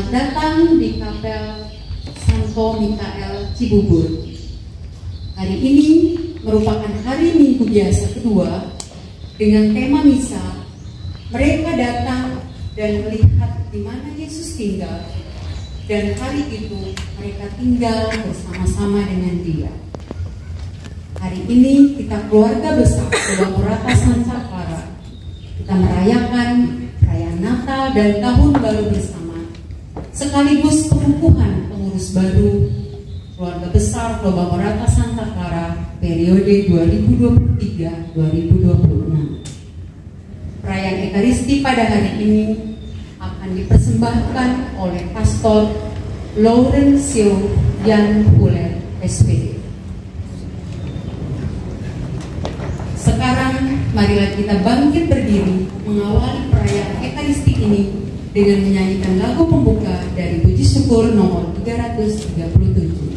Selamat datang di Kapel Santo Mikael Cibubur. Hari ini merupakan hari Minggu biasa kedua dengan tema misa. Mereka datang dan melihat di mana Yesus tinggal, dan hari itu mereka tinggal bersama-sama dengan Dia. Hari ini kita keluarga besar Kolaborata Santa Clara, kita merayakan perayaan Natal dan Tahun Baru bersama, sekaligus pengukuhan pengurus baru keluarga besar Kolaborata Santa Clara periode 2023-2026. Perayaan Ekaristi pada hari ini akan dipersembahkan oleh Pastor Laurencio Jan Huler, SPD. Sekarang marilah kita bangkit berdiri mengawali perayaan Ekaristi ini dengan menyanyikan lagu pembuka dari Puji Syukur nomor 337.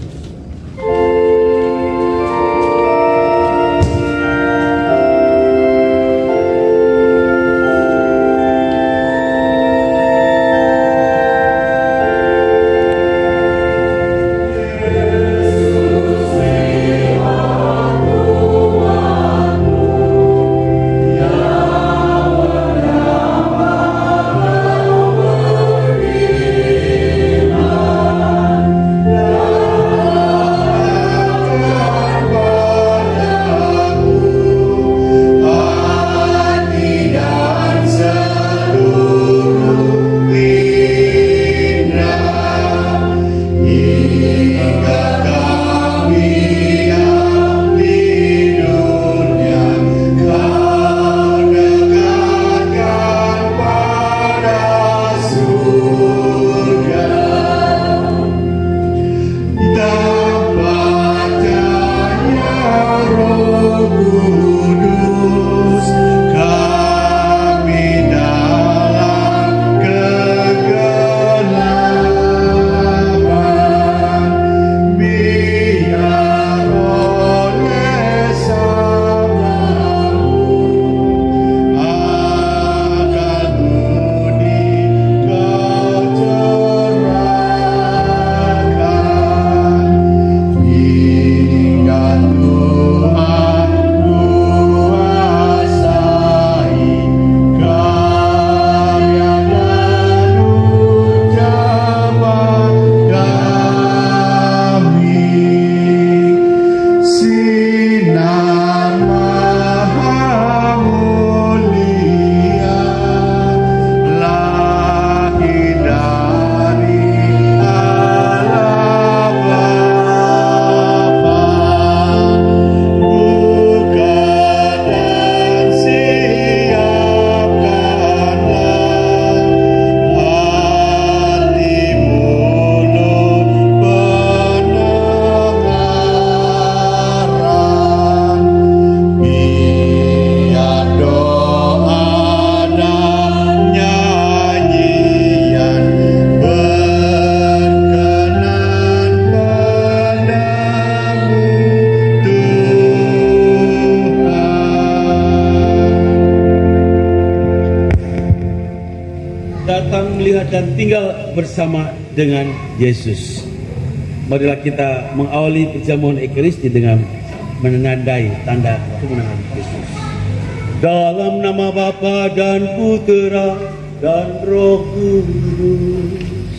Dan tinggal bersama dengan Yesus. Marilah kita mengawali perjamuan Ekaristi dengan menandai tanda kemenangan Yesus. Dalam nama Bapa dan Putera dan Roh Kudus.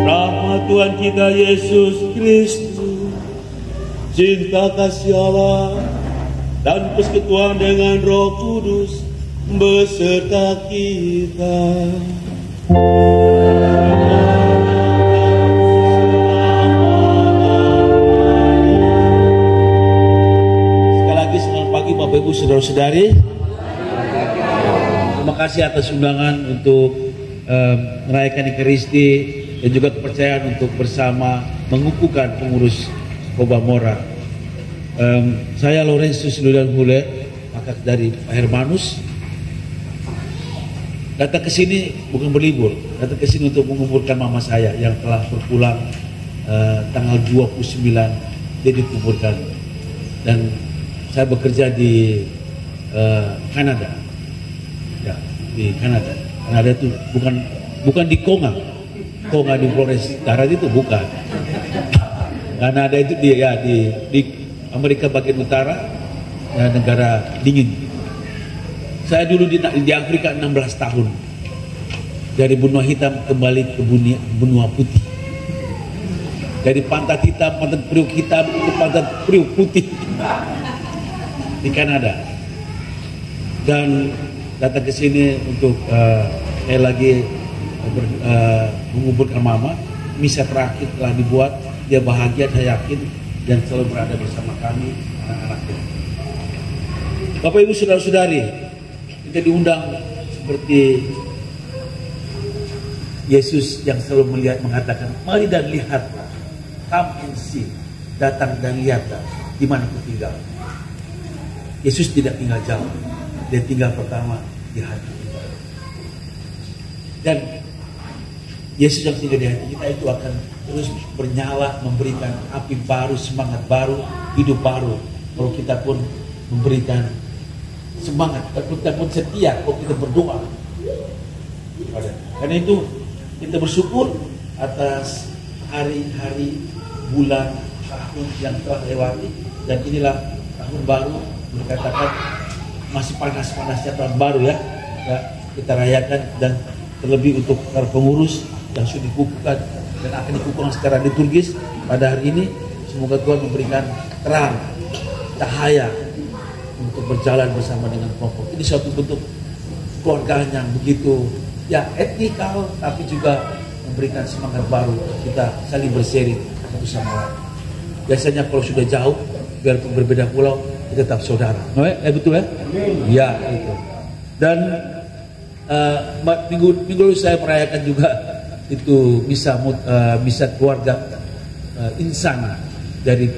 Rahmat Tuhan kita Yesus Kristus, cinta kasih Allah dan persekutuan dengan Roh Kudus beserta kita. Sekali lagi selamat pagi Bapak Ibu Saudara-saudari. Terima kasih atas undangan untuk merayakan Ekaristi dan juga kepercayaan untuk bersama mengukuhkan pengurus Kobamora. Saya Laurencio Jan Huler, kakak dari Pak Hermanus. Datang ke sini bukan berlibur, datang ke sini untuk menguburkan mama saya yang telah berpulang tanggal 29 dia dikuburkan. Dan saya bekerja di Kanada. ya, di Kanada. Kanada itu bukan di Konga di Flores Barat itu bukan. Kanada itu di Amerika bagian utara, ya, negara dingin. Saya dulu di Afrika 16 tahun, dari benua hitam kembali ke benua putih. Dari pantat hitam, pantat periuk hitam ke pantat periuk putih di Kanada. Dan datang ke sini untuk saya lagi menguburkan mama. Misa terakhir telah dibuat, dia bahagia, saya yakin, dan selalu berada bersama kami anak-anaknya. Bapak Ibu Saudara-saudari, kita diundang seperti Yesus yang selalu mengatakan, mari dan lihatlah, come and see, datang dan lihatlah di mana aku tinggal. Yesus tidak tinggal jauh, dia tinggal pertama di hati kita. Dan Yesus yang tinggal di hati kita itu akan terus bernyala, memberikan api baru, semangat baru, hidup baru. Kalau kita pun memberikan semangat, kita pun setia kalau kita berdoa. Karena itu kita bersyukur atas hari-hari, bulan, tahun yang telah lewati, dan inilah tahun baru. Dikatakan masih panas-panasnya tahun baru ya, kita rayakan, dan terlebih untuk para pengurus yang sudah dikukuhkan dan akan dikukuhkan secara liturgis pada hari ini. Semoga Tuhan memberikan terang, cahaya untuk berjalan bersama dengan kelompok. Ini suatu bentuk keluargaan yang begitu ya etikal, tapi juga memberikan semangat baru kita saling berseri satu sama lain. Biasanya kalau sudah jauh, biarpun berbeda pulau, kita tetap saudara. Betul ya? Ya, itu. Dan minggu lalu saya merayakan juga itu misa keluarga Insana dari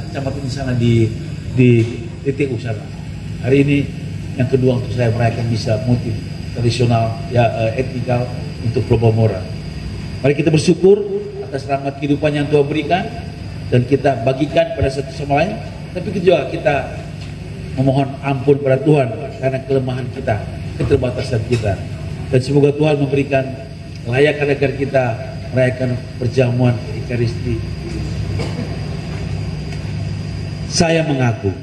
Kecamatan Insana di TTU sana. Hari ini yang kedua untuk saya merayakan misa motif tradisional ya etikal untuk Pulau Bamora. Mari kita bersyukur atas rahmat kehidupan yang Tuhan berikan dan kita bagikan pada satu sama lain. Tapi juga kita memohon ampun pada Tuhan karena kelemahan kita, keterbatasan kita. Dan semoga Tuhan memberikan layakan agar kita merayakan perjamuan Ekaristi. Saya mengaku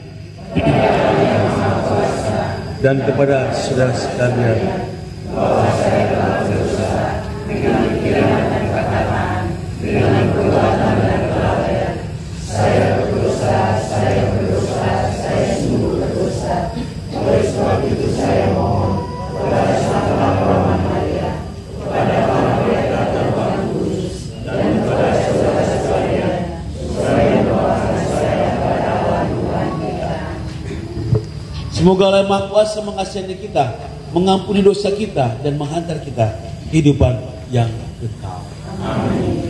dan kepada saudara sekalian bahwa saya telah berdosa dengan pikiran dan perkataan, dengan perbuatan dan kelalaian. Saya berdosa, saya sungguh berdosa. Oleh sebab itu saya mohon kepada Santa Roma Maria, kepada para malaikat dan Tuhan Kudus, dan kepada saudara sekalian, supaya doakan saya kepada Allah Tuhan kita. Semoga Allah Maha Kuasa mengasihi kita, mengampuni dosa kita, dan menghantar kita kehidupan yang kekal. Amin.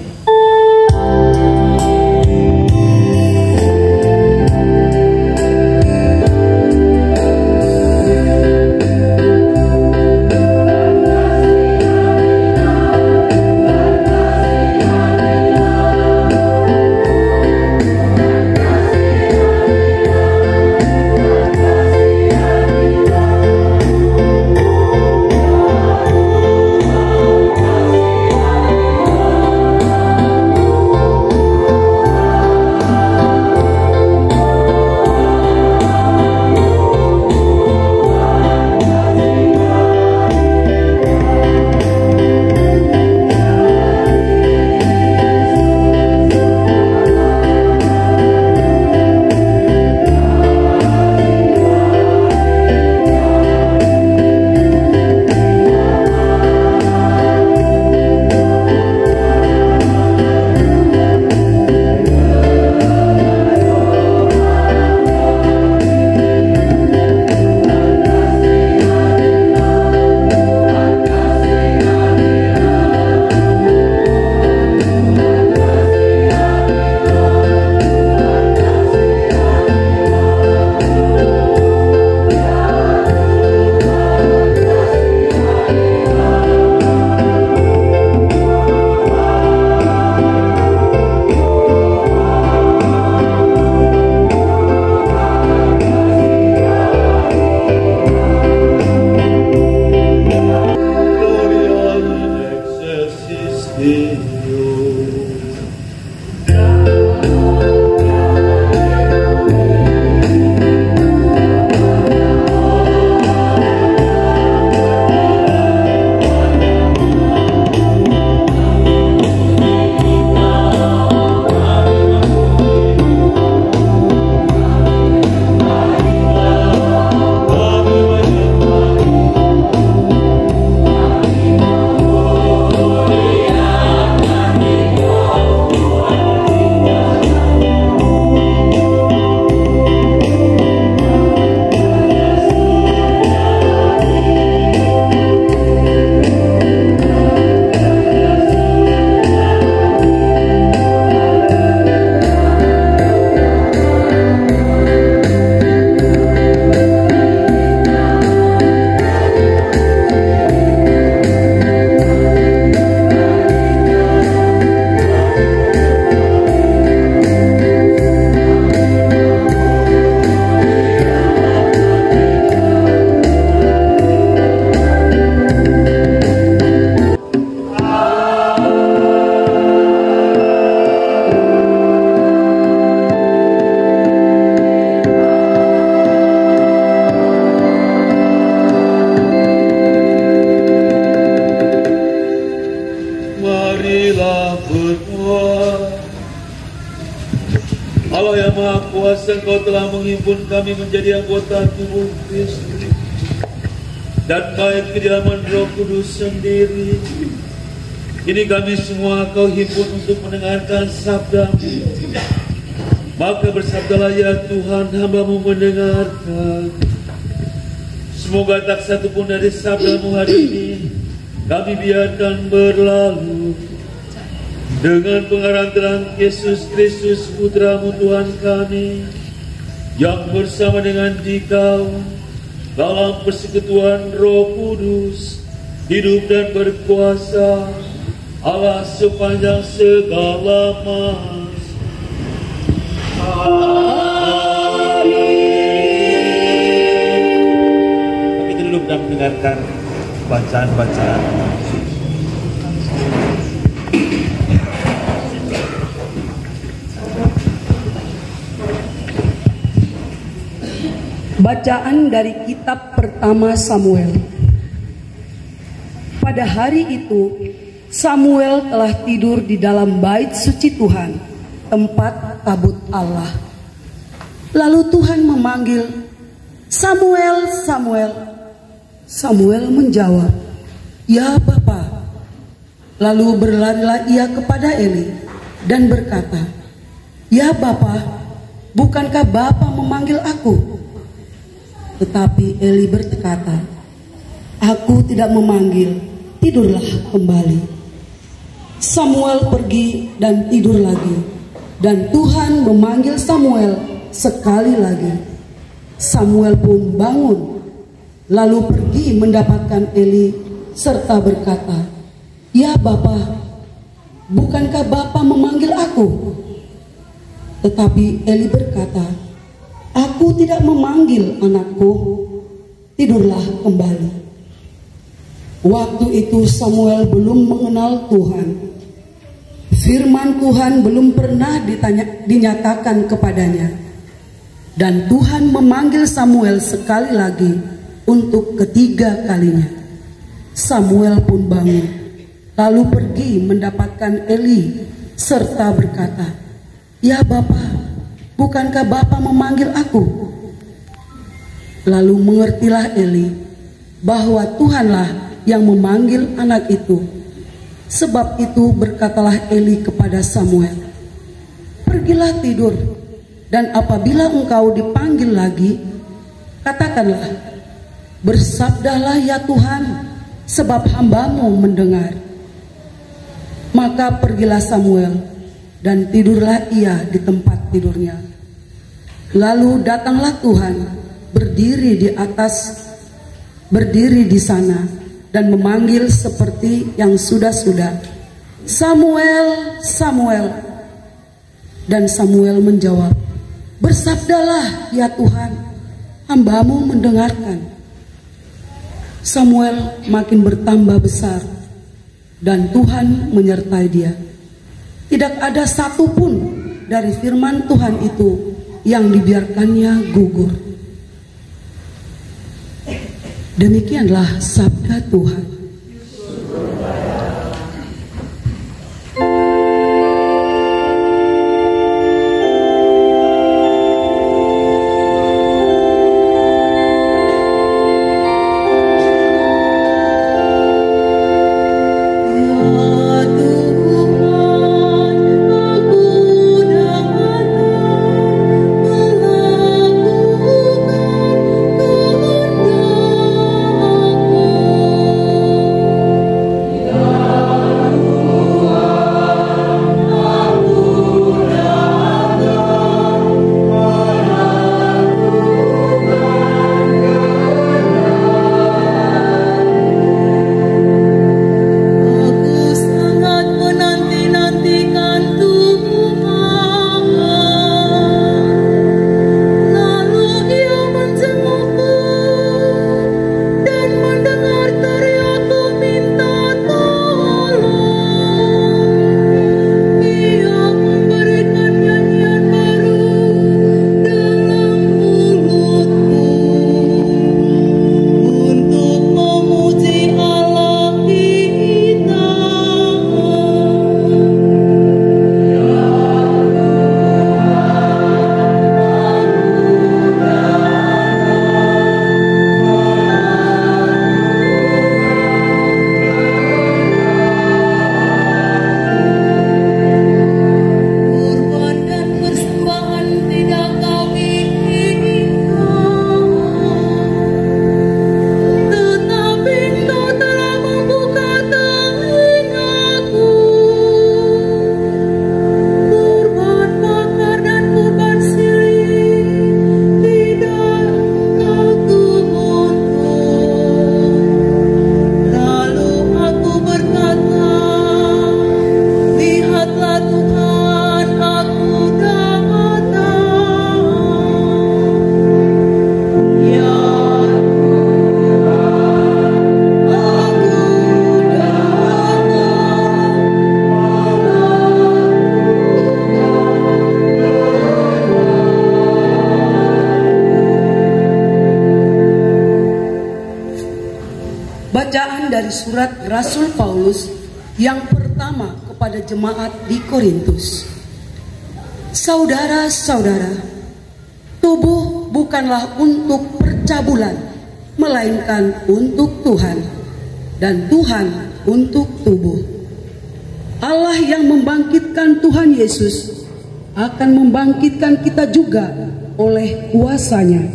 kuasa Engkau telah menghimpun kami menjadi anggota tubuh Kristus dan baik kediaman Roh Kudus sendiri. Ini kami semua Kau himpun untuk mendengarkan sabda-Mu. Maka bersabdalah ya Tuhan, hamba-Mu mendengarkan. Semoga tak satu pun dari sabda-Mu hari ini kami biarkan berlalu. Dengan pengarang terang Yesus Kristus Putra-Mu Tuhan kami, yang bersama dengan Dikau dalam persekutuan Roh Kudus, hidup dan berkuasa Allah sepanjang segala masa. Amin. Kita duduk dan mendengarkan bacaan-bacaan. Bacaan dari kitab pertama Samuel. Pada hari itu, Samuel telah tidur di dalam bait suci Tuhan, tempat tabut Allah. Lalu Tuhan memanggil, "Samuel, Samuel." Samuel menjawab, "Ya Bapa." Lalu berlarilah ia kepada Eli dan berkata, "Ya Bapa, bukankah Bapa memanggil aku?" Tetapi Eli berkata, "Aku tidak memanggil, tidurlah kembali." Samuel pergi dan tidur lagi, dan Tuhan memanggil Samuel sekali lagi. Samuel pun bangun, lalu pergi mendapatkan Eli serta berkata, "Ya Bapa, bukankah Bapa memanggil aku?" Tetapi Eli berkata, "Aku tidak memanggil anakku, tidurlah kembali." Waktu itu Samuel belum mengenal Tuhan. Firman Tuhan belum pernah dinyatakan kepadanya. Dan Tuhan memanggil Samuel sekali lagi untuk ketiga kalinya. Samuel pun bangun, lalu pergi mendapatkan Eli serta berkata, "Ya Bapa, bukankah Bapa memanggil aku?" Lalu mengertilah Eli bahwa Tuhanlah yang memanggil anak itu. Sebab itu berkatalah Eli kepada Samuel, "Pergilah tidur, dan apabila engkau dipanggil lagi, katakanlah, 'Bersabdalah ya Tuhan, sebab hamba-Mu mendengar.'" Maka pergilah Samuel, dan tidurlah ia di tempat tidurnya. Lalu datanglah Tuhan, berdiri di sana, dan memanggil seperti yang sudah-sudah, "Samuel, Samuel." Dan Samuel menjawab, "Bersabdalah ya Tuhan, hamba-Mu mendengarkan." Samuel makin bertambah besar, dan Tuhan menyertai dia. Tidak ada satupun dari firman Tuhan itu yang dibiarkannya gugur. Demikianlah sabda Tuhan. Bacaan dari surat Rasul Paulus yang pertama kepada jemaat di Korintus. Saudara-saudara, tubuh bukanlah untuk percabulan, melainkan untuk Tuhan, dan Tuhan untuk tubuh. Allah yang membangkitkan Tuhan Yesus akan membangkitkan kita juga oleh kuasa-Nya.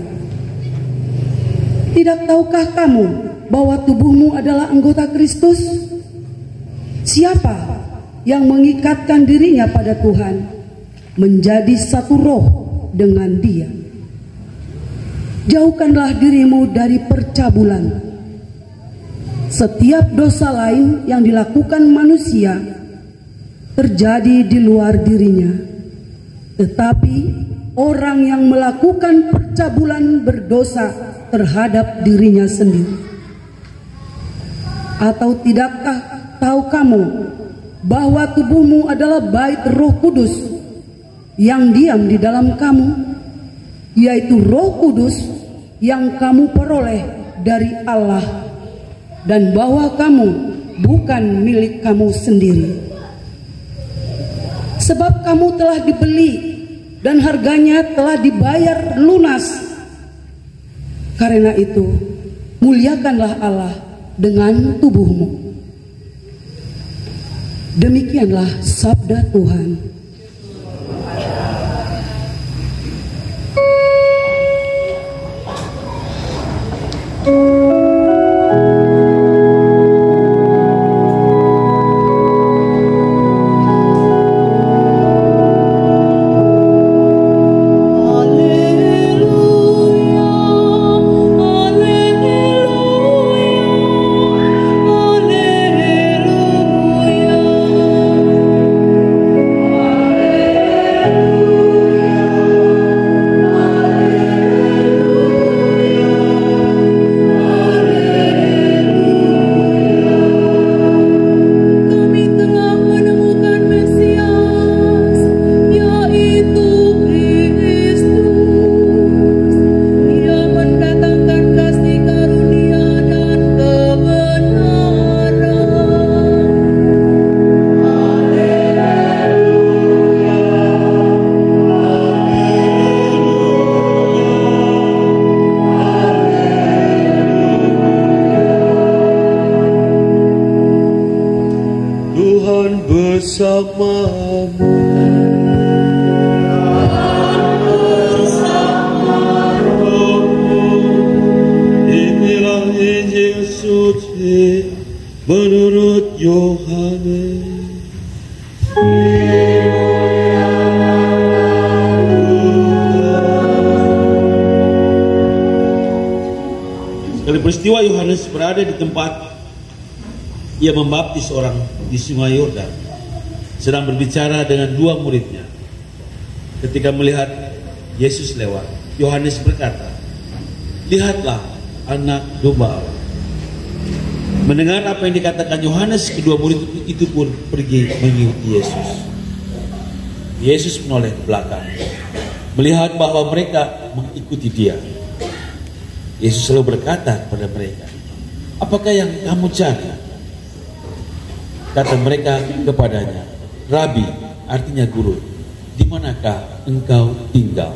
Tidak tahukah kamu bahwa tubuhmu adalah anggota Kristus? Siapa yang mengikatkan dirinya pada Tuhan menjadi satu roh dengan Dia? Jauhkanlah dirimu dari percabulan. Setiap dosa lain yang dilakukan manusia terjadi di luar dirinya, tetapi orang yang melakukan percabulan berdosa terhadap dirinya sendiri. Atau tidakkah tahu kamu bahwa tubuhmu adalah bait Roh Kudus yang diam di dalam kamu, yaitu Roh Kudus yang kamu peroleh dari Allah, dan bahwa kamu bukan milik kamu sendiri. Sebab kamu telah dibeli dan harganya telah dibayar lunas. Karena itu, muliakanlah Allah dengan tubuhmu. Demikianlah sabda Tuhan. Inilah Injil suci menurut Yohanes. Sekali peristiwa Yohanes berada di tempat ia membaptis orang di Sungai Yordan, sedang berbicara dengan dua muridnya. Ketika melihat Yesus lewat, Yohanes berkata, "Lihatlah anak domba Allah." Mendengar apa yang dikatakan Yohanes, kedua murid itu pun pergi mengikuti Yesus. Yesus menoleh ke belakang, melihat bahwa mereka mengikuti Dia. Yesus selalu berkata kepada mereka, "Apakah yang kamu cari?" Kata mereka kepadanya, "Rabi," artinya guru, "di manakah engkau tinggal?"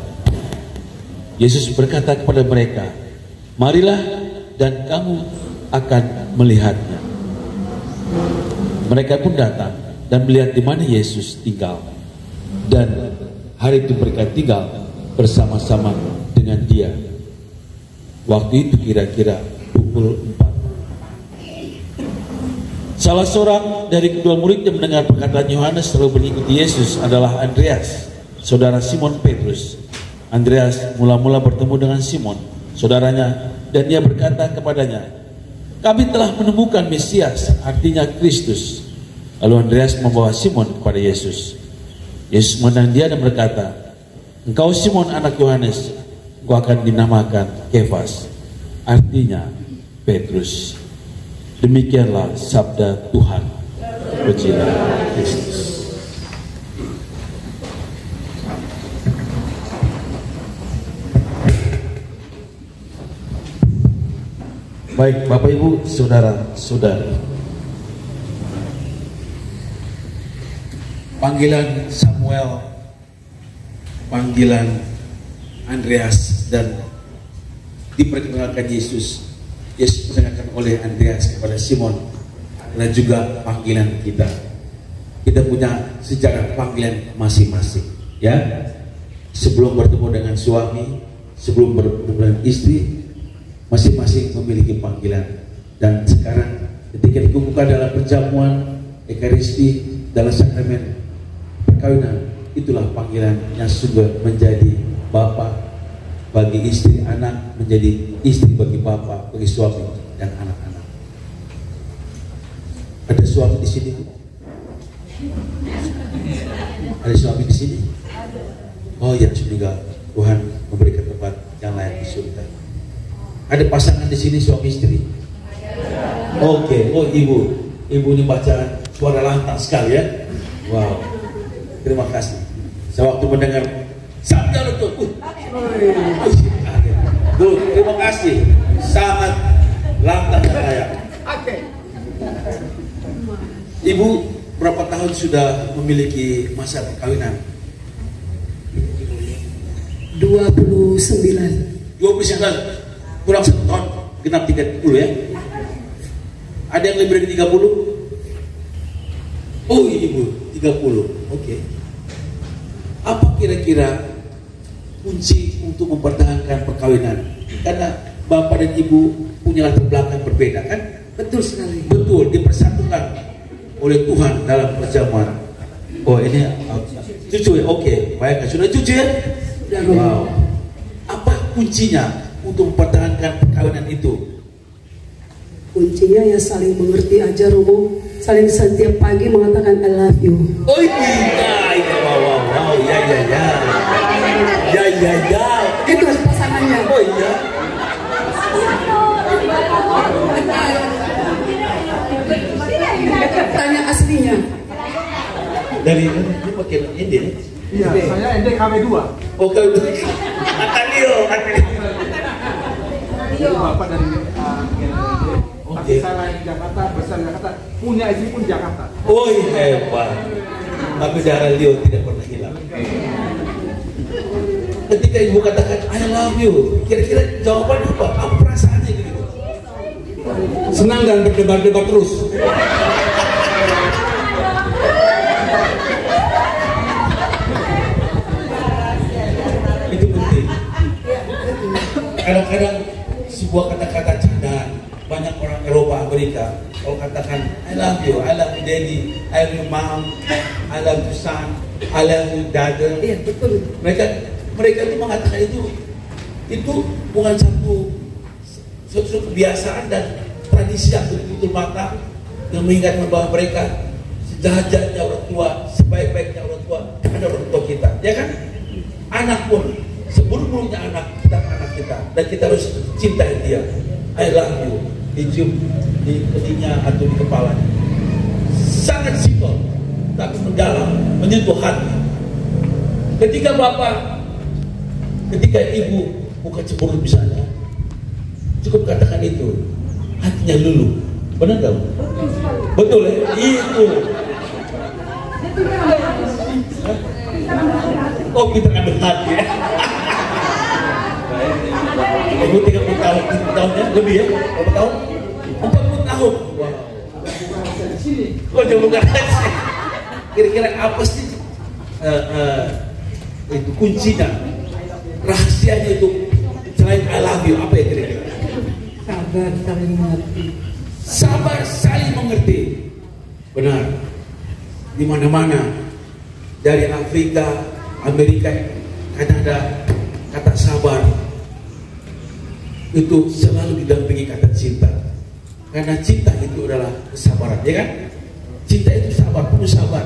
Yesus berkata kepada mereka, "Marilah dan kamu akan melihatnya." Mereka pun datang dan melihat di mana Yesus tinggal, dan hari itu mereka tinggal bersama-sama dengan Dia. Waktu itu kira-kira pukul 4. Salah seorang dari kedua murid yang mendengar perkataan Yohanes selalu mengikuti Yesus adalah Andreas, saudara Simon Petrus. Andreas mula-mula bertemu dengan Simon, saudaranya, dan dia berkata kepadanya, "Kami telah menemukan Mesias," artinya Kristus. Lalu Andreas membawa Simon kepada Yesus. Yesus memandang dia dan berkata, "Engkau Simon anak Yohanes, engkau akan dinamakan Kefas," artinya Petrus. Demikianlah sabda Tuhan. Pujilah Kristus. Baik, Bapak Ibu, saudara-saudari, panggilan Samuel, panggilan Andreas, dan diperkenalkan Yesus diperkenalkan oleh Andreas kepada Simon, dan juga panggilan kita. Kita punya sejarah panggilan masing-masing, ya. Sebelum bertemu dengan suami, sebelum bertemu dengan istri, masing-masing memiliki panggilan. Dan sekarang ketika dikumpulkan dalam perjamuan Ekaristi, dalam sakramen perkawinan, itulah panggilan yang sungguh menjadi bapak bagi istri, anak menjadi istri bagi bapak, bagi suami dan anak-anak. Ada suami di sini? Ada suami di sini? Oh ya, semoga Tuhan memberikan tempat yang layak di surga. Ada pasangan di sini, suami istri? Oke. Oh, ibu ini baca suara lantang sekali ya. Wow, terima kasih. Saya waktu mendengar sabda itu, terima kasih, sangat lantang saya. Ibu berapa tahun sudah memiliki masa perkawinan? 29. 29, kurang 1 tahun, genap 30 ya. Ada yang lebih dari 30? Oh ibu, 30, oke. Apa kira-kira kunci untuk mempertahankan perkawinan? Karena bapak dan ibu punya latar belakang berbeda kan? Betul sekali. Betul, dipersatukan oleh Tuhan dalam perjamuan. Oh ini cucu ya, oke. Baik, sudah cucu ya? Wow. Apa kuncinya untuk mempertahankan perkawinan itu? Kuncinya ya saling mengerti aja, Romo. Saling setiap pagi mengatakan I love you. Oh iya, wow, ya. Itu pasangannya. Oh iya. Tanya aslinya. Dari ini pakai ini. Iya, saya ND KW2. Oh, KW2. Atalio. Bapak dari Oke. saya lahir di Jakarta, besar di Jakarta, punya istri pun Jakarta. Oh hebat. Tapi darah Leo tidak pernah hilang. Ketika ibu katakan I love you, kira-kira jawaban apa? Apa perasaannya gitu? Senang dan berdebar-debar terus. Itu penting. Kadang-kadang sebuah kata-kata candaan, banyak orang Eropa, Amerika, kalau katakan I love you daddy, I love you mom, I love you son, I love you dad. Iya, betul. Mereka itu mengatakan itu bukan satu kebiasaan dan tradisi yang betul-betul matang yang mengingatkan bahwa mereka sejahatnya orang tua, sebaik-baiknya orang tua ada orang tua kita, ya kan? Anak pun seburuk-buruknya anak kita, dan kita harus cintai dia. I love you, dicium di telinga atau di kepala. Sangat simpel tapi mendalam, menyentuh hati. Ketika ibu bukan cemburu misalnya, cukup katakan itu, hatinya luluh. Benar gak? Betul ya? Itu. Oh kita ambil hati ya. Ibu 30 tahun ya? Lebih ya? Berapa tahun? 40 tahun. Wow. Oh jangan bukan sih. Kira-kira apa sih itu kuncinya? Rahasianya itu selain I love you, apa ya kira-kira? Sabar saling mengerti. Sabar saling mengerti. Benar. Di mana-mana, dari Afrika, Amerika, Kanada, kata sabar itu selalu didampingi kata cinta. Karena cinta itu adalah kesabaran, ya kan? Cinta itu sabar, penuh sabar.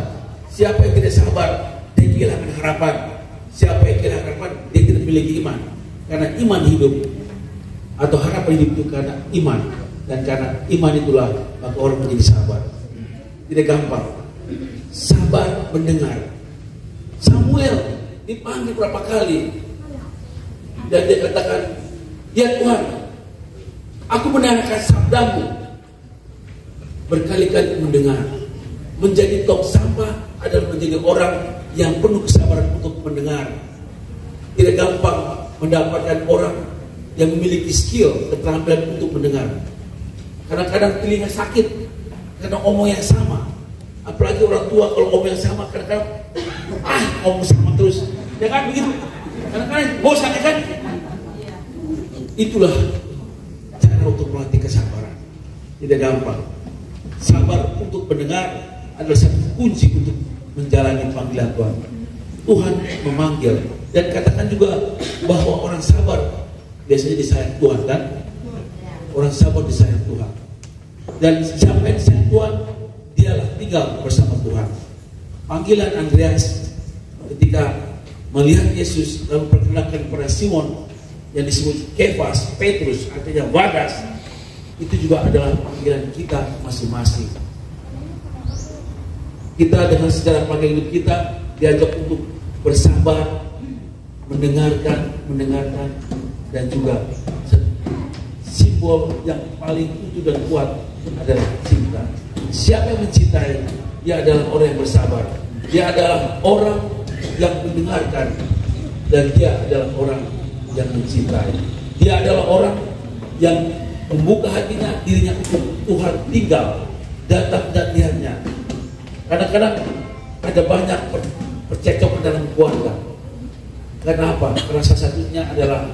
Siapa yang tidak sabar, dia kehilangan harapan. Siapa yang kehilangan harapan, dia tidak memiliki iman. Karena iman hidup atau harapan hidup itu karena iman, dan karena iman itulah maka orang menjadi sabar. Tidak gampang. Sabar mendengar. Samuel dipanggil berapa kali dan dia katakan, ya Tuhan, Aku mendengarkan sabdamu, berkali-kali mendengar. Menjadi tong sampah adalah menjadi orang yang penuh kesabaran untuk mendengar. Tidak gampang mendapatkan orang yang memiliki skill, keterampilan untuk mendengar. Kadang-kadang telinga sakit karena omong yang sama. Apalagi orang tua kalau omong yang sama kadang-kadang omong sama terus. Ya kan begitu. Kadang-kadang bosan ya kan. Itulah cara untuk melatih kesabaran. Tidak gampang. Sabar untuk mendengar adalah satu kunci untuk menjalani panggilan Tuhan. Tuhan memanggil. Dan katakan juga bahwa orang sabar biasanya disayang Tuhan kan? Orang sabar disayang Tuhan. Dan siapa yang disayang Tuhan, dialah tinggal bersama Tuhan. Panggilan Andreas ketika melihat Yesus lalu perkenalkan kepada Simon yang disebut Kefas, Petrus, artinya wadas, itu juga adalah panggilan kita masing-masing. Kita dengan sejarah panggilan hidup kita diajak untuk bersabar, mendengarkan, dan juga simbol yang paling utuh dan kuat adalah cinta. Siapa yang mencintai, dia adalah orang yang bersabar. Dia adalah orang yang mendengarkan, dan dia adalah orang yang mencintai. Dia adalah orang yang membuka hatinya, dirinya untuk Tuhan tinggal, datang dan lihatnya. Kadang-kadang ada banyak percekcokan dalam keluarga. Karena apa? Karena salah satunya adalah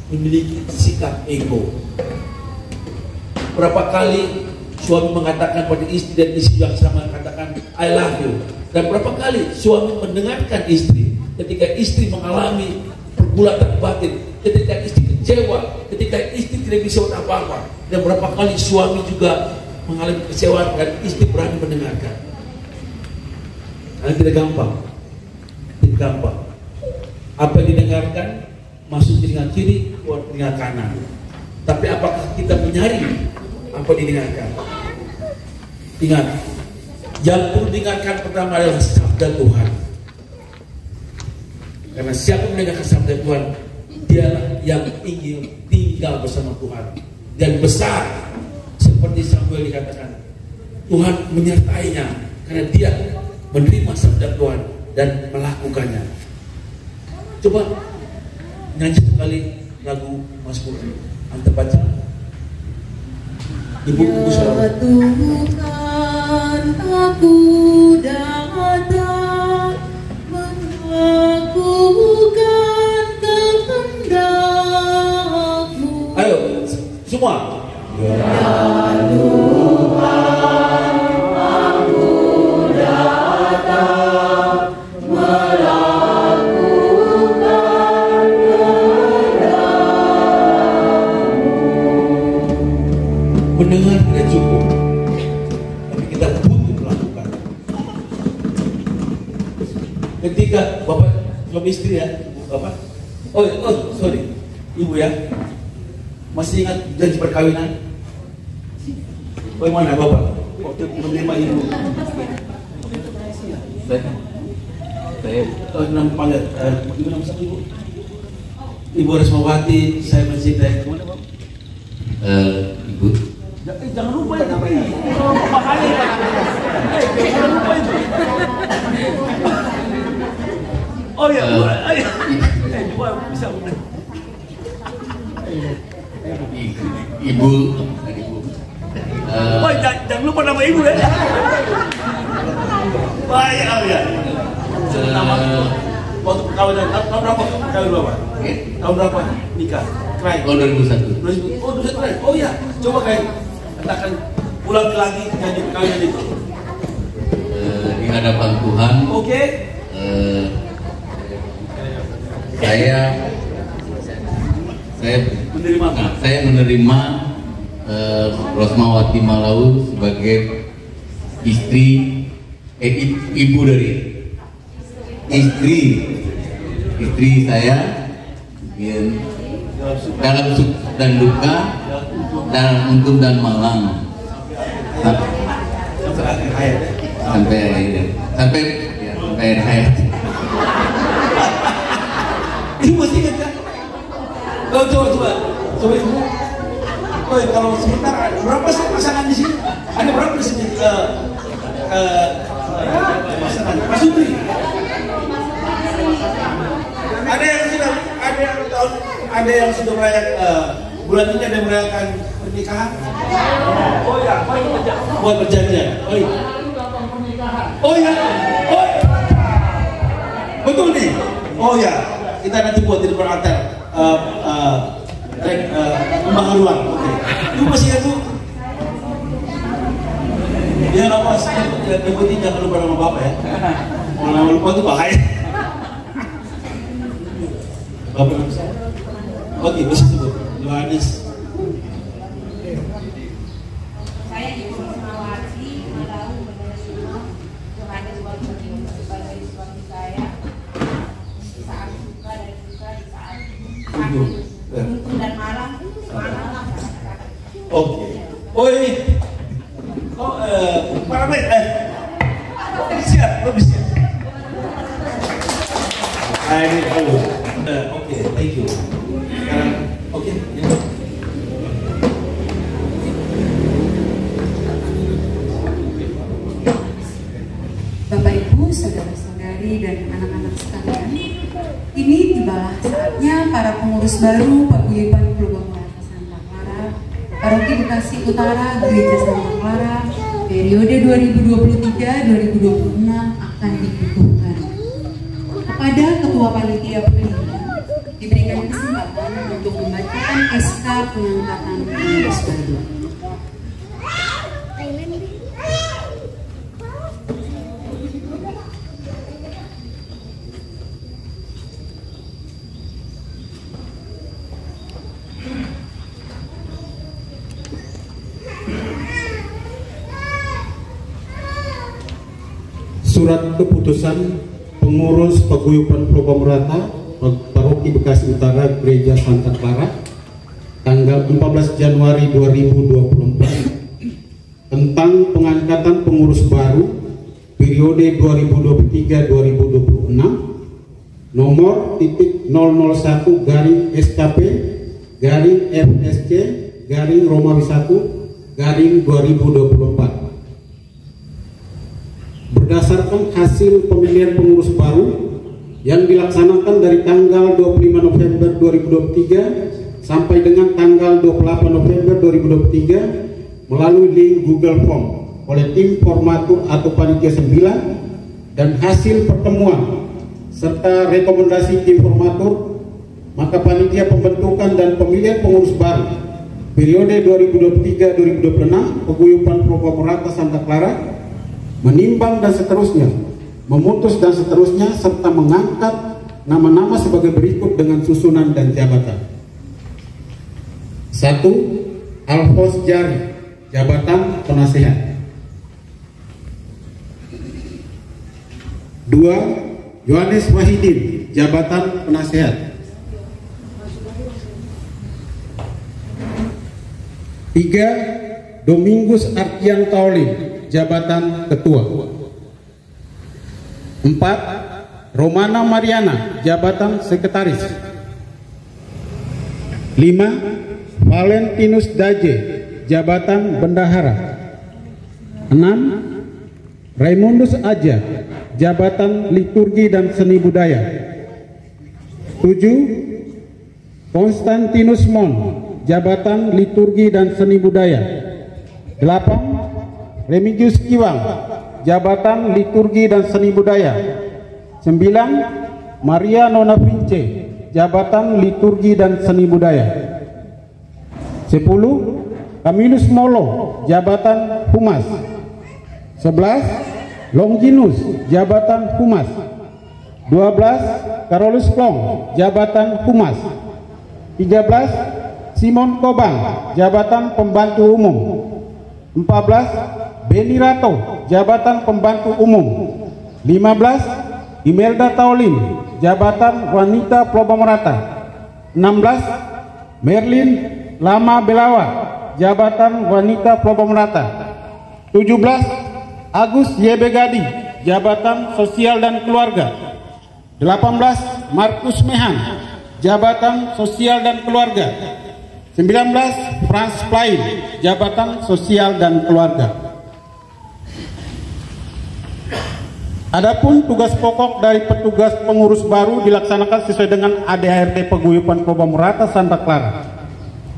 memiliki sikap ego. Berapa kali suami mengatakan pada istri dan istri yang sama mengatakan I love you. Dan berapa kali suami mendengarkan istri ketika istri mengalami pergulatan batin, ketika istri kecewa, ketika istri tidak bisa apa-apa. Dan berapa kali suami juga mengalami kecewaan dan istri berani mendengarkan. Karena tidak gampang. Tidak gampang. Apa yang didengarkan masuk telinga kiri, keluar telinga kanan. Tapi apakah kita menyaring apa yang didengarkan? Ingat, yang perlu didengarkan pertama adalah sabda Tuhan. Karena siapa mendengarkan sabda Tuhan, dialah yang ingin tinggal bersama Tuhan dan besar. Seperti Samuel dikatakan, Tuhan menyertainya karena dia menerima sabda Tuhan dan melakukannya. Coba nyanyi sekali lagu Mazmur. Anda baca. Ibu-ibu saudara. Tuhan, aku datang melakukan kehendak-Mu. Ayo, semua. Ya Tuhan, aku datang melakukan kehendak-Mu. Mendengar tidak cukup, tapi kita butuh melakukan. Ketika bapak suami istri ya, bapak. Oh, sorry, ibu ya. Masih ingat janji perkawinan? Bagaimana bapak? Waktu menerima ibu. Saya nama panggil ibu nama siapa ibu? Ibu Resmawati, saya mencintai. Kemana bapak? Ibu. Jangan lupa ya tapi makanya jangan lupa itu. Oh ya, coba bisa. Ibu. Oh, jangan lupa nama ibu ya. Baik, ya. Nama waktu perkawinan tahun berapa kawin bapak? Tahun berapa nikah? Tahun 2001. Oh, 2001. Oh ya, coba kayak katakan ulangi lagi janji perkawinan itu. Di hadapan Tuhan. Oke. Saya menerima Rosmawati Malau sebagai ibu dari istri saya dalam suka dan duka, dalam untung dan malang, sampai akhir hayat. Ibu masih ingat kan? Coba ibu. Oh, ada yang sudah merayakan bulan ini, ada yang merayakan pernikahan? Oh ya, buat perjanjian. Oh ya, betul nih. Oh ya, kita nanti buat di depan altar pembaharuan. Oke. Ibu masih ya, Bu? Ya, nama yang penting jangan lupa nama Bapak ya. Kalau lupa itu bahaya. Bapak nama saya. Oke, masih sebut Yohanes. Saya Ismawati Malau menerima Yohanes Wahyu sebagai suami saya di saat suka dan duka, di saat sakit, untung dan malam. Oke. Oh ini. Oh, parameter. Siap, lebih siap. Ini dulu. Oke, thank you. Sekarang, oke. Bapak Ibu, saudara-saudari dan anak-anak sekalian, ini tibalah saatnya para pengurus baru Paguyuban Pelubang Santa Clara, Paroki Bekasi Utara, Gereja Santa Clara, periode 2023-2026 akan dibutuhkan. Kepada Ketua Panitia Pemilihan diberikan kesempatan untuk membacakan SK pengangkatan pengurus baru. Surat keputusan pengurus Paguyuban Pulau Merata Paroki Bekasi Utara Gereja Santa Clara tanggal 14 Januari 2024 tentang pengangkatan pengurus baru periode 2023-2026 nomor .001-SKP/FSC/Romawi 1/2024. Berdasarkan hasil pemilihan pengurus baru yang dilaksanakan dari tanggal 25 November 2023 sampai dengan tanggal 28 November 2023 melalui link Google Form oleh tim formatur atau panitia 9 dan hasil pertemuan serta rekomendasi tim formatur, maka panitia pembentukan dan pemilihan pengurus baru periode 2023-2026 Paguyuban Pulau Merata Santa Clara menimbang dan seterusnya, memutus dan seterusnya, serta mengangkat nama-nama sebagai berikut dengan susunan dan jabatan. 1. Alfons Jari, jabatan penasehat. 2. Yohanes Wahidin, jabatan penasehat. 3. Domingus Arkian Taulin, jabatan ketua. 4. Romana Mariana, jabatan sekretaris. 5. Valentinus Daje, jabatan bendahara. 6. Raimundus Aja, jabatan liturgi dan seni budaya. 7. Konstantinus Mon, jabatan liturgi dan seni budaya. 8. Remigius Kiwang, jabatan liturgi dan seni budaya. 9. Maria Nona Vince, jabatan liturgi dan seni budaya. 10. Camillus Molo, jabatan humas. 11. Longinus, jabatan humas. 12. Carolus Plong, jabatan humas. 13. Simon Kobang, jabatan pembantu umum. 14. Beni Rato, jabatan pembantu umum. 15. Imelda Taulin, jabatan wanita Pulau Merata. 16. Merlin Lama Belawa, jabatan wanita Pulau Merata. 17. Agus YB Gadi, jabatan sosial dan keluarga. 18. Markus Mehan, jabatan sosial dan keluarga. 19. Frans Plain, jabatan sosial dan keluarga. Adapun tugas pokok dari petugas pengurus baru dilaksanakan sesuai dengan ADART Paguyuban Probamurata Santa Clara.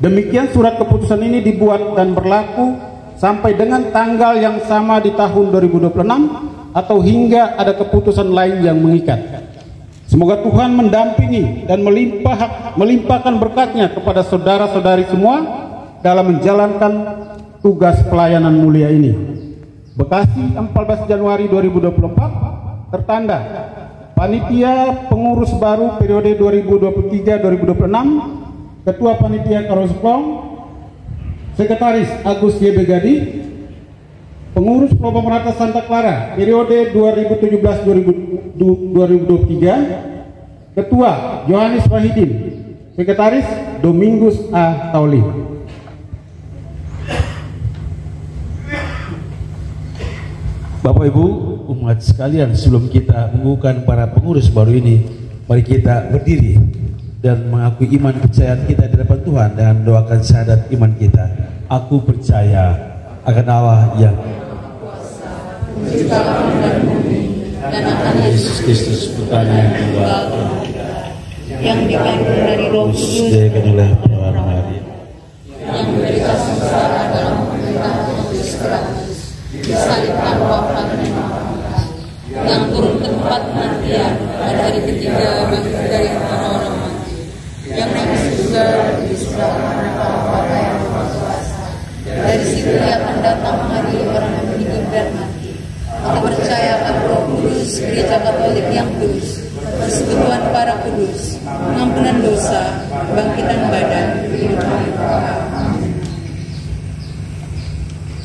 Demikian surat keputusan ini dibuat dan berlaku sampai dengan tanggal yang sama di tahun 2026 atau hingga ada keputusan lain yang mengikat. Semoga Tuhan mendampingi dan melimpahkan berkatnya kepada saudara-saudari semua dalam menjalankan tugas pelayanan mulia ini. Bekasi 14 Januari 2024 tertanda Panitia Pengurus Baru periode 2023-2026, Ketua Panitia Karus Plong, Sekretaris Agus Y. Begadi, Pengurus Probamurata Santa Clara periode 2017-2023, Ketua Yohanes Wahidin, Sekretaris Domingus A. Tauli. Bapak Ibu umat sekalian, sebelum kita mengukuhkan para pengurus baru ini, mari kita berdiri dan mengakui iman kepercayaan kita di hadapan Tuhan dan doakan syahadat iman kita. Aku percaya akan Allah yang menciptakan dan bumi dan akan Yesus Kristus putranya yang tunggal yang dikandung dari Roh Kudus disediakan oleh Tuhan Maria, yang menderita sengsara dalam pemerintahan Pontius Pilatus, disalibkan, wafat dan dimakamkan, yang turun ke tempat kematian, pada hari ketiga bangkit dari orang-orang mati, yang naik ke surga di sebelah kanan Bapa yang Maha Kuasa. Dari situ Ia akan datang mengadili orang yang hidup dan mati. Aku percaya akan Roh Kudus, Gereja Katolik yang kudus, persekutuan para kudus, pengampunan dosa, kebangkitan badan, hidup kekal.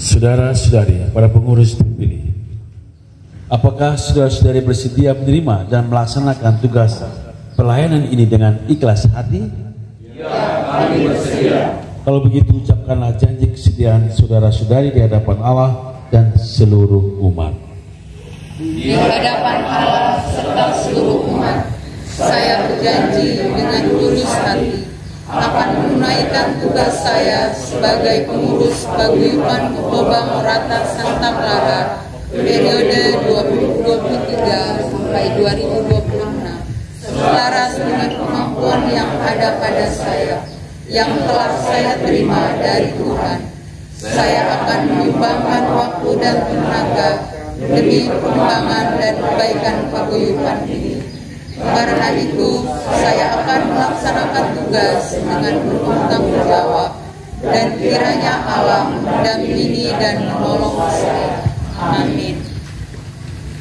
Saudara-saudari, para pengurus terpilih, apakah saudara-saudari bersedia menerima dan melaksanakan tugas pelayanan ini dengan ikhlas hati? Ya, kami bersedia. Kalau begitu, ucapkanlah janji kesediaan saudara-saudari di hadapan Allah dan seluruh umat. Di hadapan Allah serta seluruh umat, saya berjanji dengan tulus hati akan menunaikan tugas saya sebagai pengurus Paguyuban Probamurata Santa Clara periode 2023 sampai 2026, selaras dengan kemampuan yang ada pada saya, yang telah saya terima dari Tuhan. Saya akan menyumbangkan waktu dan tenaga demi pengembangan dan kebaikan paguyuban ini. Karena itu, saya akan melaksanakan tugas dengan penuh tanggung jawab, dan kiranya Allah mendampingi dan menolong saya. Amin.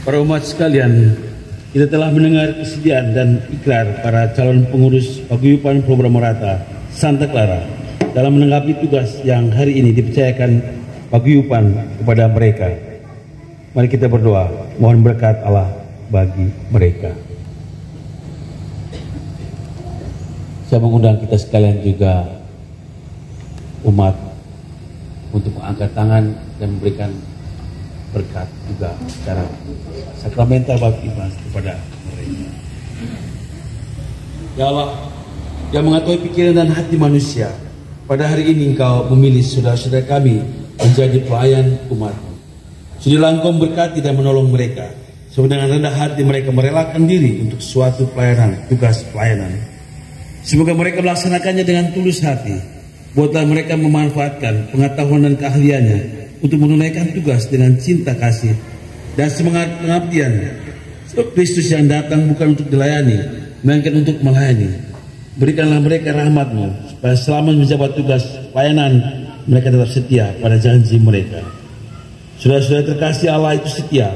Para umat sekalian, kita telah mendengar kesediaan dan ikrar para calon pengurus Paguyuban Probamurata Santa Clara dalam menanggapi tugas yang hari ini dipercayakan Paguyuban kepada mereka. Mari kita berdoa, mohon berkat Allah bagi mereka. Saya mengundang kita sekalian juga umat untuk mengangkat tangan dan memberikan berkat juga secara sakramental baptisan kepada mereka. Ya Allah, yang mengetahui pikiran dan hati manusia, pada hari ini Engkau memilih saudara-saudara kami menjadi pelayan umat-Mu. Sudilah Engkau memberkati dan menolong mereka, sebab dengan rendah hati mereka merelakan diri untuk suatu pelayanan, tugas pelayanan. Semoga mereka melaksanakannya dengan tulus hati. Buatlah mereka memanfaatkan pengetahuan dan keahliannya untuk menunaikan tugas dengan cinta kasih dan semangat pengabdian. Sebab Kristus yang datang bukan untuk dilayani, melainkan untuk melayani. Berikanlah mereka rahmat-Mu, supaya selama menjabat tugas pelayanan, mereka tetap setia pada janji mereka. Saudara-saudara terkasih, Allah itu setia,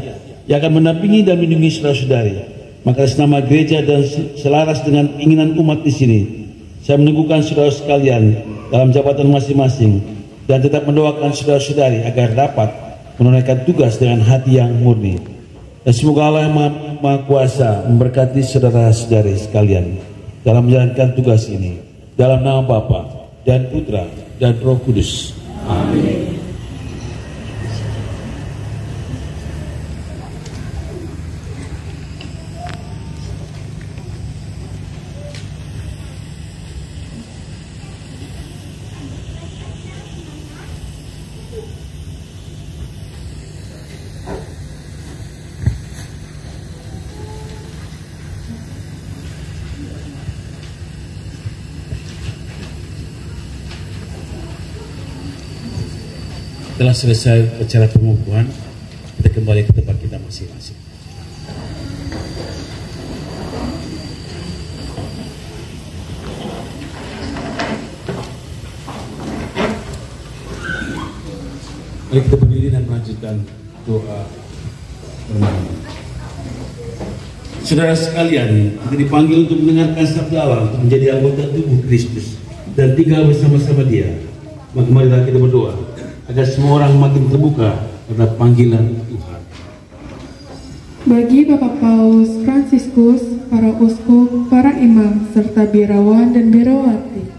yang akan mendampingi dan melindungi saudara-saudari. Maka senama gereja dan selaras dengan keinginan umat di sini, saya meneguhkan saudara sekalian dalam jabatan masing-masing dan tetap mendoakan saudara-saudari agar dapat menunaikan tugas dengan hati yang murni. Dan semoga Allah yang Maha Kuasa memberkati saudara-saudari sekalian dalam menjalankan tugas ini. Dalam nama Bapa dan Putra dan Roh Kudus. Amin. telah selesai acara pengukuhan. Kita kembali ke tempat kita masing-masing. Mari kita berdiri dan melanjutkan doa permohonan. Saudara sekalian, kita dipanggil untuk mendengarkan sabda Allah, untuk menjadi anggota tubuh Kristus dan tinggal bersama-sama Dia. Maka marilah kita berdoa agar semua orang makin terbuka terhadap panggilan Tuhan. Bagi Bapak Paus Fransiskus, para uskup, para imam, serta biarawan dan biarawati.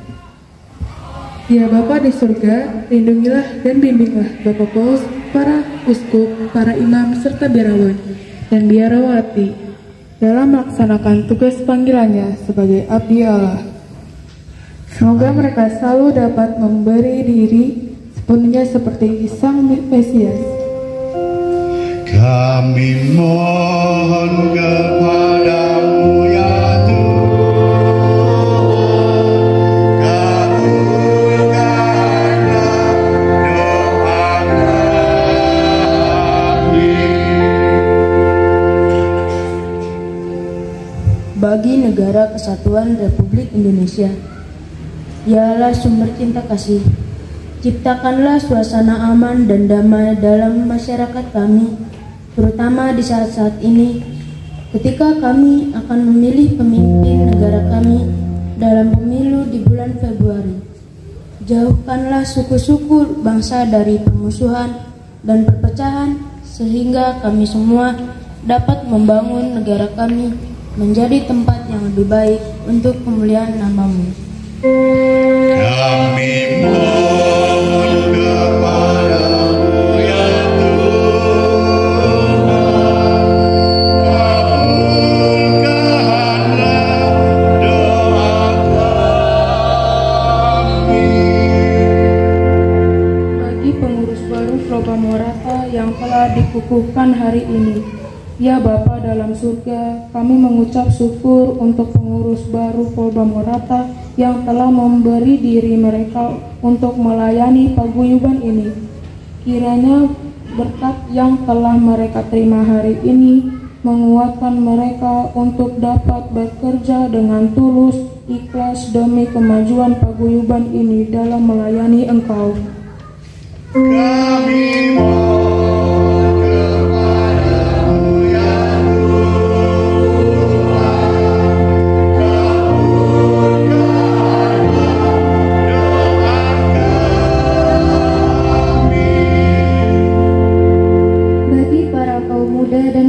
Ya Bapa di surga, lindungilah dan bimbinglah Bapak Paus, para uskup, para imam, serta biarawan dan biarawati dalam melaksanakan tugas panggilannya sebagai abdi Allah. Semoga mereka selalu dapat memberi diri sepenuhnya seperti Sang Mesias. Kami mohon kepadamu ya bagi negara kesatuan Republik Indonesia. Ya Allah sumber cinta kasih, ciptakanlah suasana aman dan damai dalam masyarakat kami, terutama di saat-saat ini ketika kami akan memilih pemimpin negara kami dalam pemilu di bulan Februari. Jauhkanlah suku-suku bangsa dari permusuhan dan perpecahan sehingga kami semua dapat membangun negara kami menjadi tempat yang lebih baik untuk kemuliaan nama-Mu. Kami mohon kepadamu ya Tuhan, kabulkanlah doa kami. Bagi pengurus baru Proba Morata yang telah dikukuhkan hari ini, ya Bapa dalam surga, kami mengucap syukur untuk pengurus baru Polda Morata yang telah memberi diri mereka untuk melayani paguyuban ini. Kiranya berkat yang telah mereka terima hari ini menguatkan mereka untuk dapat bekerja dengan tulus, ikhlas demi kemajuan paguyuban ini dalam melayani Engkau. Kami mohon kepadamu ya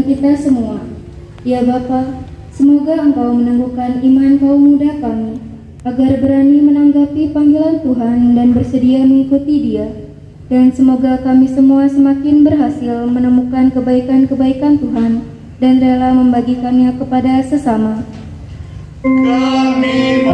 kita semua. Ya Bapa, semoga Engkau menangguhkan iman kaum muda kami, agar berani menanggapi panggilan Tuhan dan bersedia mengikuti Dia. Dan semoga kami semua semakin berhasil menemukan kebaikan-kebaikan Tuhan dan rela membagikannya kepada sesama. Kami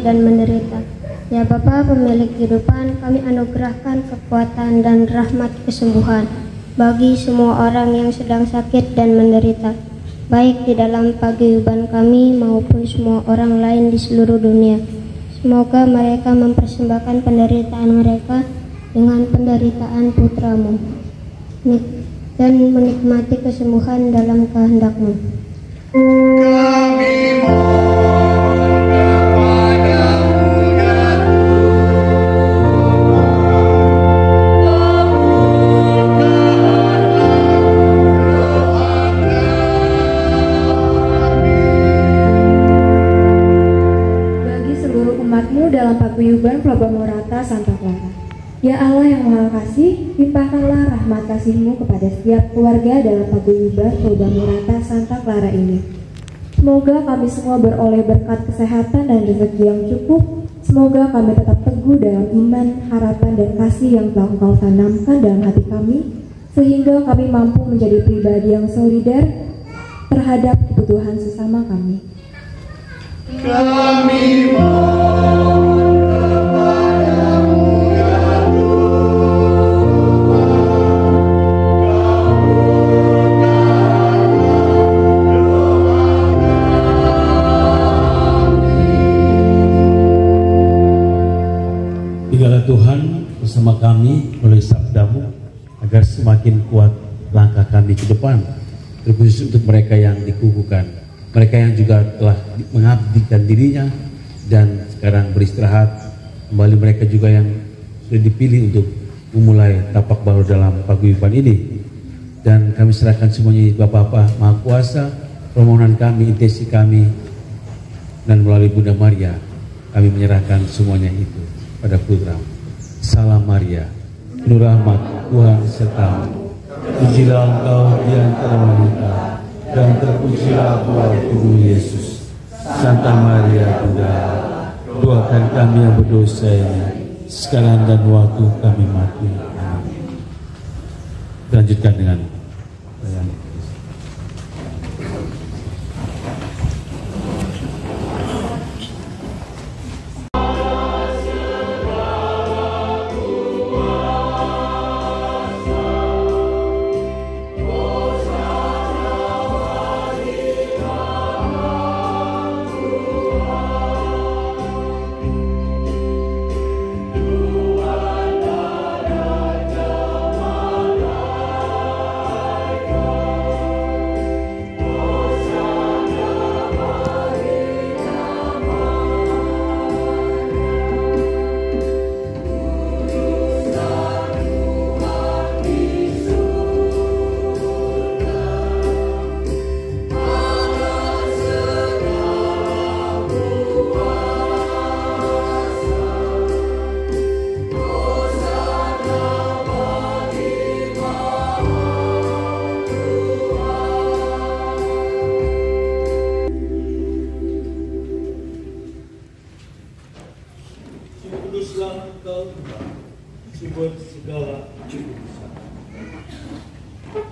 dan menderita. Ya Bapa pemilik kehidupan, kami anugerahkan kekuatan dan rahmat kesembuhan bagi semua orang yang sedang sakit dan menderita, baik di dalam paguyuban kami maupun semua orang lain di seluruh dunia. Semoga mereka mempersembahkan penderitaan mereka dengan penderitaan Putra-Mu dan menikmati kesembuhan dalam kehendak-Mu. Kami dalam paguyuban Proba Morata Santa Clara. Ya Allah yang Maha Kasih, limpahkanlah rahmat kasih-Mu kepada setiap keluarga dalam paguyuban Proba Morata Santa Clara ini. Semoga kami semua beroleh berkat kesehatan dan rezeki yang cukup. Semoga kami tetap teguh dalam iman, harapan, dan kasih yang telah Engkau tanamkan dalam hati kami, sehingga kami mampu menjadi pribadi yang solider terhadap kebutuhan sesama kami. Kami mohon kepada Tuhan bersama kami melalui sabdamu agar semakin kuat langkah kami ke depan, terkhusus untuk mereka yang dikukuhkan, mereka yang juga telah mengabdikan dirinya dan sekarang beristirahat, kembali mereka juga yang sudah dipilih untuk memulai tapak baru dalam paguyuban ini. Dan kami serahkan semuanya Bapak-Bapak Maha Kuasa, permohonan kami, intensi kami, dan melalui Bunda Maria kami menyerahkan semuanya itu pada putra. Salam Maria, penuh rahmat, Tuhan sertamu. Pujilah engkau di antara wanita, dan terpujilah buah tubuh Yesus. Santa Maria Bunda Allah, doakan kami yang berdosa ini, sekarang dan waktu kami mati. Amin. Lanjutkan dengan sumber segala kekudusan.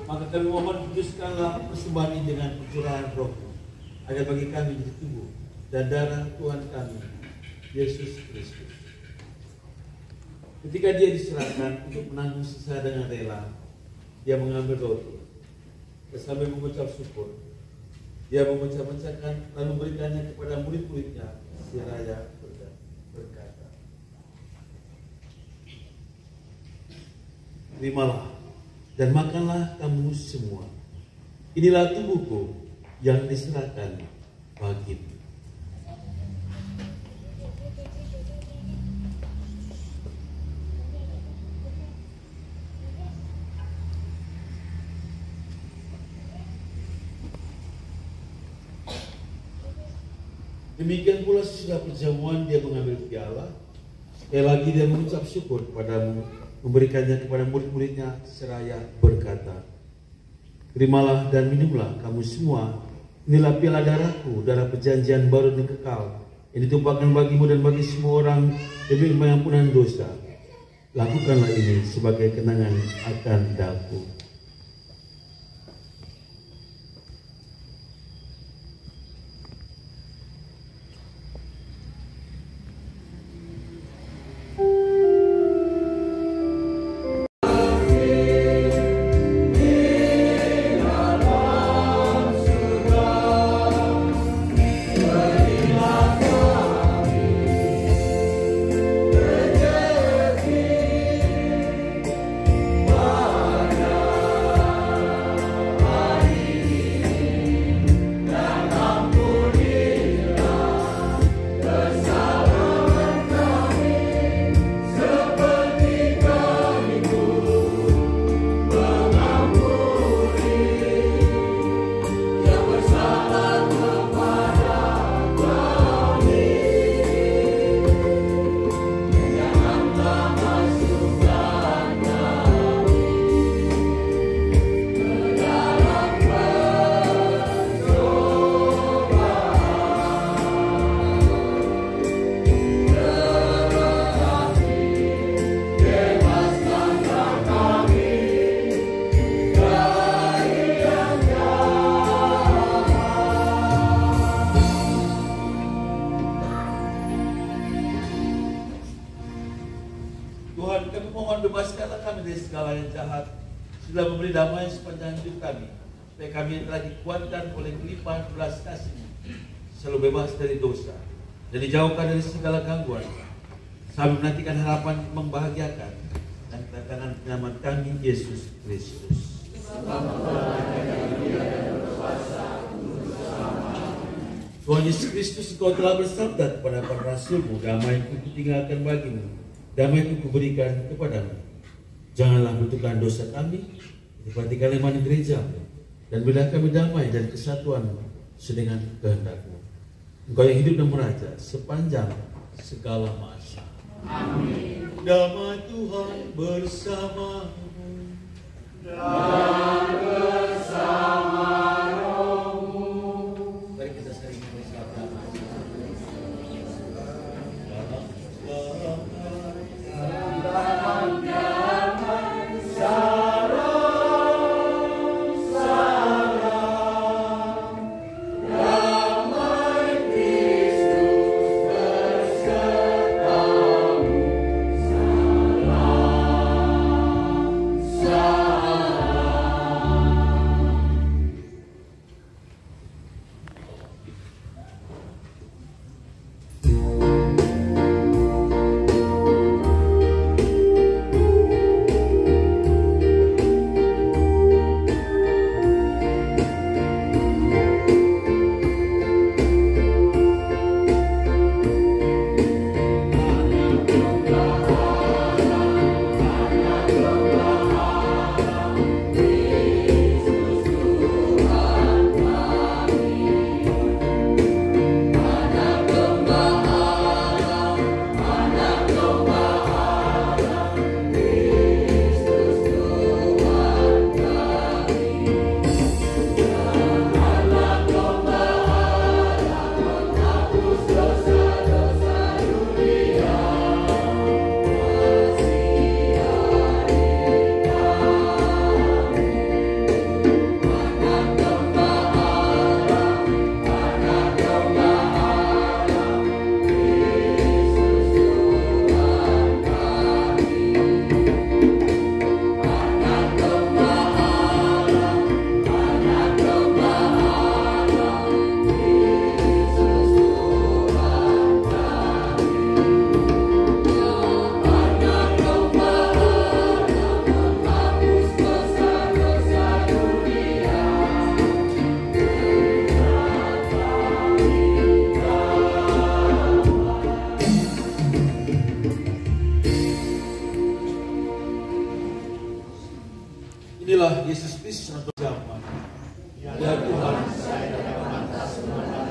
Maka kami mohon kuduskanlah persembahan ini dengan pencurahan Roh, agar bagi kami menjadi tubuh dan darah Tuhan kami Yesus Kristus. Ketika dia diserahkan untuk menanggung sisa dengan rela, dia mengambil roti, dan sambil mengucap syukur, dia memecah-mecahkan lalu memberikannya kepada murid-muridnya seraya berkata, "Terimalah dan makanlah kamu semua. Inilah tubuhku yang diserahkan bagimu." Demikian pula sesudah perjamuan dia mengambil piala, sekali lagi dia mengucap syukur kepadamu, memberikannya kepada murid-muridnya seraya berkata, "Terimalah dan minumlah kamu semua, inilah piala darahku, darah perjanjian baru dan kekal, yang ditumpahkan bagimu dan bagi semua orang demi pengampunan dosa. Lakukanlah ini sebagai kenangan akan daku." Tuhan, kami mohon bebaskanlah kami dari segala yang jahat, sudah memberi damai sepanjang hidup kami, supaya kami yang telah dikuatkan oleh kelimpahan belas kasih-Mu selalu bebas dari dosa dan dijauhkan dari segala gangguan, Kami menantikan harapan membahagiakan dan kedatangan penyelamat kami, Yesus Kristus. Tuhan Yesus Kristus, Engkau telah bersabda kepada para rasul-Mu, damai-Ku kutinggalkan bagimu, damai-Ku kuberikan kepadamu. Janganlah bentukkan dosa kami, seperti kalimat gereja, dan berilah kami damai dan kesatuan sedengan kehendak-Mu. Engkau yang hidup dan meraja sepanjang segala masa. Amin. Damai Tuhan bersamamu dan bersama rohmu. Mari kita sering bersabda. Inilah Yesus Kristus untuk zaman. Ya Tuhan, saya tidak memantas memandang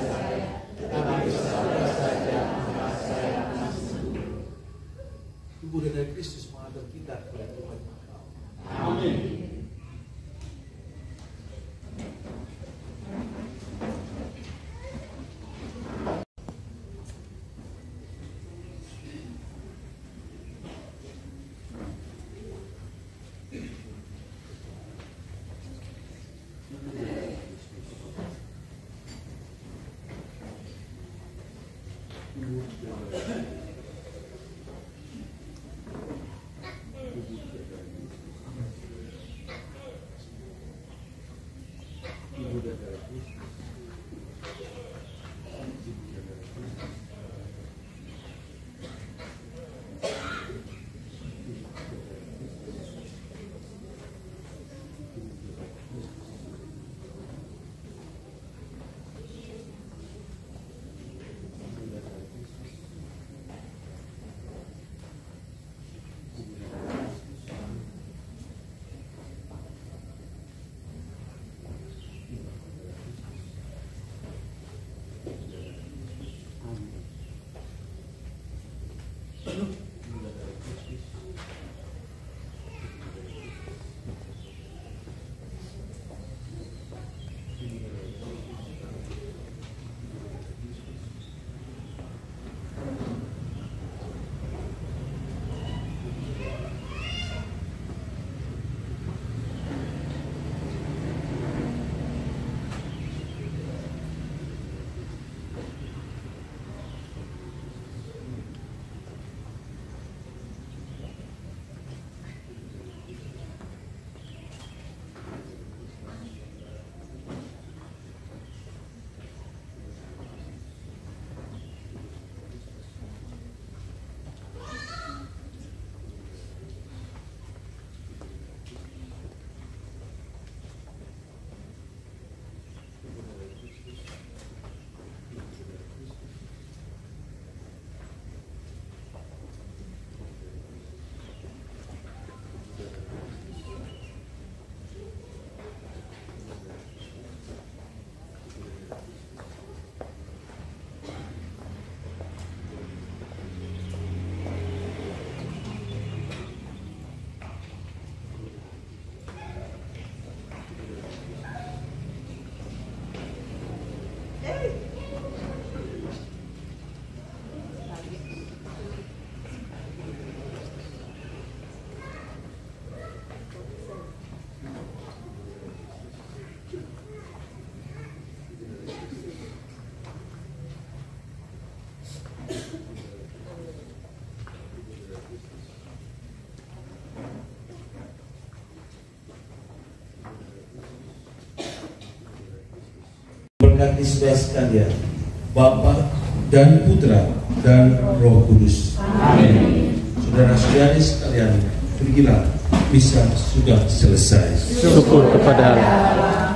saya, tetapi saudara saja maka saya masuk. Tubuh dan darah Kristus menghadap kita kepada Tuhan. Amin. memberkati saudara sekalian, Bapa dan Putra dan Roh Kudus. Amin. Saudara-saudari sekalian, pergilah, misa sudah selesai. Syukur kepada Allah.